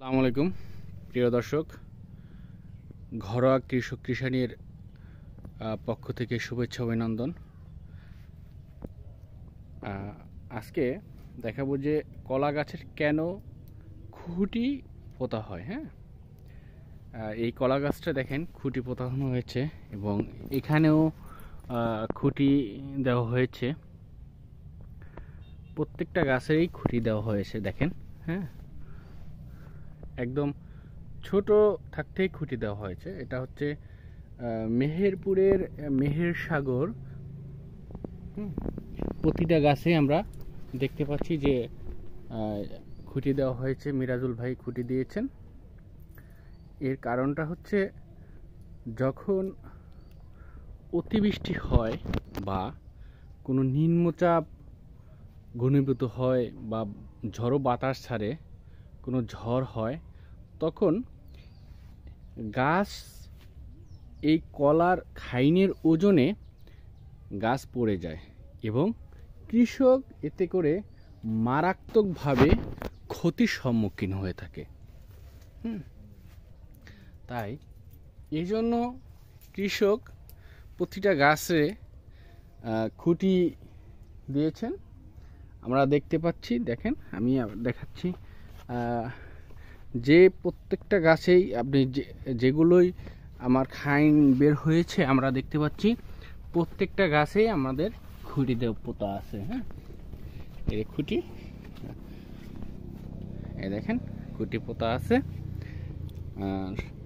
আসসালামু আলাইকুম প্রিয় দর্শক, ঘরোয়া কৃষক কৃষানির পক্ষ থেকে শুভেচ্ছা অভিনন্দন। আজকে দেখাবো যে কলা গাছের কেন খুঁটি পোঁতা হয়। হ্যাঁ, এই কলা গাছটা দেখেন খুঁটি পোঁতানো হয়েছে এবং এখানেও খুঁটি দেওয়া হয়েছে। প্রত্যেকটা গাছেরই খুঁটি দেওয়া হয়েছে দেখেন। হ্যাঁ, একদম ছোট থাকতেই খুঁটি দেওয়া হয়েছে। এটা হচ্ছে মেহেরপুরের মেহের সাগর। প্রতিটা গাছে আমরা দেখতে পাচ্ছি যে খুঁটি দেওয়া হয়েছে। মিরাজুল ভাই খুঁটি দিয়েছেন। এর কারণটা হচ্ছে যখন অতিবৃষ্টি হয় বা কোনো নিম্নচাপ ঘনীভূত হয় বা ঝড়ো বাতাস ছাড়ে, কোনো ঝড় হয়, তখন গাছ এই কলার খাইনের ওজনে গাছ পড়ে যায় এবং কৃষক এতে করে মারাত্মকভাবে ক্ষতির সম্মুখীন হয়ে থাকে। তাই এই জন্য কৃষক প্রতিটা গাছে খুঁটি দিয়েছেন। আমরা দেখতে পাচ্ছি, দেখেন আমি দেখাচ্ছি, যে প্রত্যেকটা গাছেই আপনি যেগুলোই আমার খাইন বের হয়েছে আমরা দেখতে পাচ্ছি প্রত্যেকটা গাছেই আমাদের খুঁটি দেওয়া পোতা আছে। হ্যাঁ, এই খুঁটি, এই দেখেন খুঁটি পোতা আছে।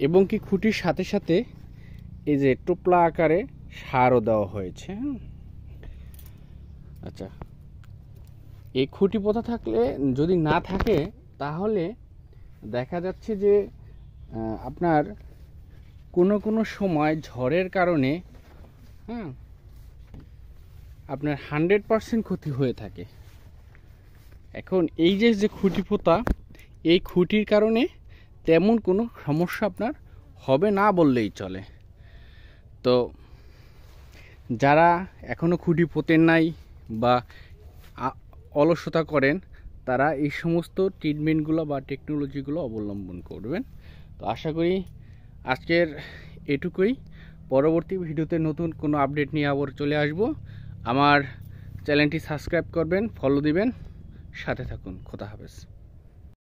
এবং কি খুঁটির সাথে সাথে এই যে টোপলা আকারে সারও দেওয়া হয়েছে। আচ্ছা, এই খুঁটি পোতা থাকলে, যদি না থাকে তাহলে দেখা যাচ্ছে যে আপনার কোনো সময় ঝড়ের কারণে আপনার 100% ক্ষতি হয়ে থাকে। এখন এই যে খুঁটি পোতা, এই খুঁটির কারণে তেমন কোনো সমস্যা আপনার হবে না বললেই চলে। তো যারা এখনও খুঁটি পোতেন নাই বা অলসতা করেন, তারা এই সমস্ত ট্রিটমেন্টগুলো বা টেকনোলজিগুলো অবলম্বন করবেন। তো আশা করি আজকের এটুকুই। পরবর্তী ভিডিওতে নতুন কোনো আপডেট নিয়ে আবার চলে আসব। আমার চ্যানেলটি সাবস্ক্রাইব করবেন, ফলো দিবেন, সাথে থাকুন। খোদা হাফেজ।